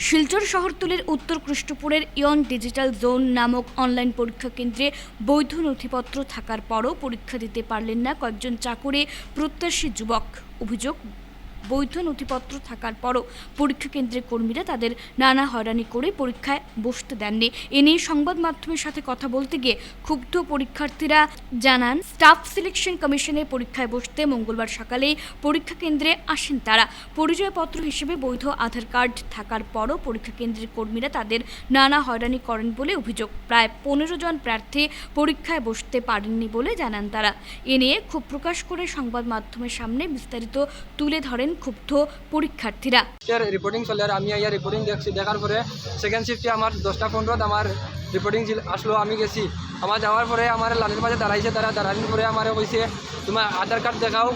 শিলচর শহরতলির উত্তর কৃষ্ণপুরের ইয়ন digital zone নামক অনলাইন পরীক্ষা কেন্দ্রে বৈধ নথিপত্র থাকার পরও পরীক্ষা দিতে পারলেন না কয়েকজন চাকুরে প্রত্যাশী যুবক। অভিযোগ, বৈধ নথিপত্র থাকার পরও পরীক্ষা কেন্দ্রের কর্মীরা তাদের নানা হয়রানি করে পরীক্ষায় বসতে দেননি। এ নিয়ে সংবাদ মাধ্যমের সাথে কথা বলতে গিয়ে ক্ষুব্ধ পরীক্ষার্থীরা জানান, স্টাফ সিলেকশন কমিশনের পরীক্ষায় বসতে মঙ্গলবার সকালেই পরীক্ষা কেন্দ্রে আসেন তারা। পরিচয়পত্র হিসেবে বৈধ আধার কার্ড থাকার পরও পরীক্ষা কেন্দ্রের কর্মীরা তাদের নানা হয়রানি করেন বলে অভিযোগ। প্রায় 15 জন প্রার্থী পরীক্ষায় বসতে পারেননি বলে জানান তারা। এ নিয়ে ক্ষোভ প্রকাশ করে সংবাদ মাধ্যমের সামনে বিস্তারিত তুলে ধরেন ক্ষুব্ধ পরীক্ষার্থীরা। রিপোর্টিং চলে আর আমি আইয়া রিপোর্টিং দেখছি, দেখার পরে সেকেন্ড শিফটে আমার 10টা 15 আমার রিপোর্টিং আসলো। আমি গেছি, আমার যাওয়ার পরে আমার লাইনের মাঝে দাঁড়াইছে, তারা দাঁড়ানোর পরে আমার কইছে তোমার আধার কার্ড দেখাও,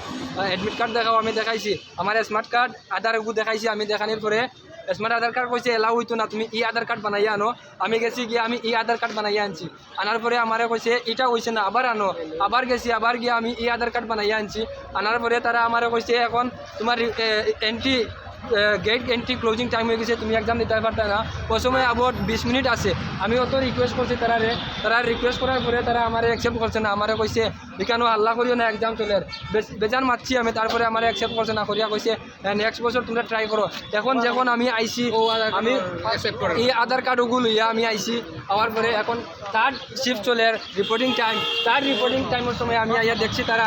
অ্যাডমিট কার্ড দেখাও। আমি দেখাইছি আমার স্মার্ট কার্ড আধার দেখাইছি। আমি দেখানোর পরে স্মার্ট আধার কার্ড কইছে এলাও হইতো না, তুমি ই আধার কার্ড বানাইয়া আনো। আমি গেছি গিয়ে আমি ই আধার কার্ড বানাইয়া আনছি। আনার পরে আমার কইছে এটা হইছে না, আবার আনো। আবার গেছি, আবার গিয়ে আমি ই আধার কার্ড বানাইয়া আনছি। আনার পরে তারা আমার কইছে এখন তোমার entry gate entry closing time হয়ে গেছে, তুমি এক্সাম দিতে পারতে না। ওই সময় আবার 20 মিনিট আছে। আমি অত রিকোয়েস্ট করছি তারা রিকোয়েস্ট করার পরে তারা আমার অ্যাকসেপ্ট করছে না। আমার কইছে এখানে হাল্লা করিও না, এক্সাম চলে বেজান মারছি আমি। তারপরে আমার অ্যাকসেপ্ট করছে না, করিয়া কইছে নেক্সট বছর তোমরা ট্রাই করো। এখন যখন আমি আইসি, আমি এই আধার কার্ড ওগুলো লইয়া আমি আইসি। আওয়ার পরে এখন থার্ড শিফট চলে রিপোর্টিং টাইম। তার রিপোর্টিং টাইমের সময় আমি আইয়া দেখছি তারা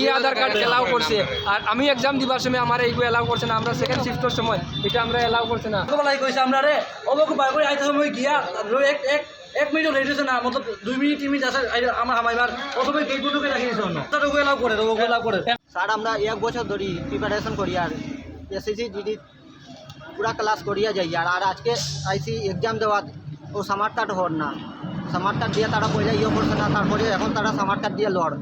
ই আধার কার্ড এলাও করছে, আর আমি এক্সাম দিবার সময় আমার এইগুলো এলাও করছে না। আমরা সেকেন্ড শিফটের সময় এটা আমরা এলাও করছে না। কইছে আমরা রে অবকে বার করে আইতে সময় গিয়া এক মিনিট লেট হয়েছে না, মতো 2 মিনিট 3 মিনিট আছে আমার হামাইবার প্রথমে গেটগুলোকে রাখিয়েছে অন্য তার ওগুলো এলাও করে স্যার আমরা 1 বছর ধরে প্রিপারেশন করি আর এসএসসি জিডি পুরা ক্লাস করিয়া যাই আর আজকে আইসি এক্সাম দেওয়া ও সামার কার্ড হর না, সামার কার্ড দিয়ে তারা পয়লা করছে না। তারপরে এখন তারা সামার কার্ড দিয়ে লড়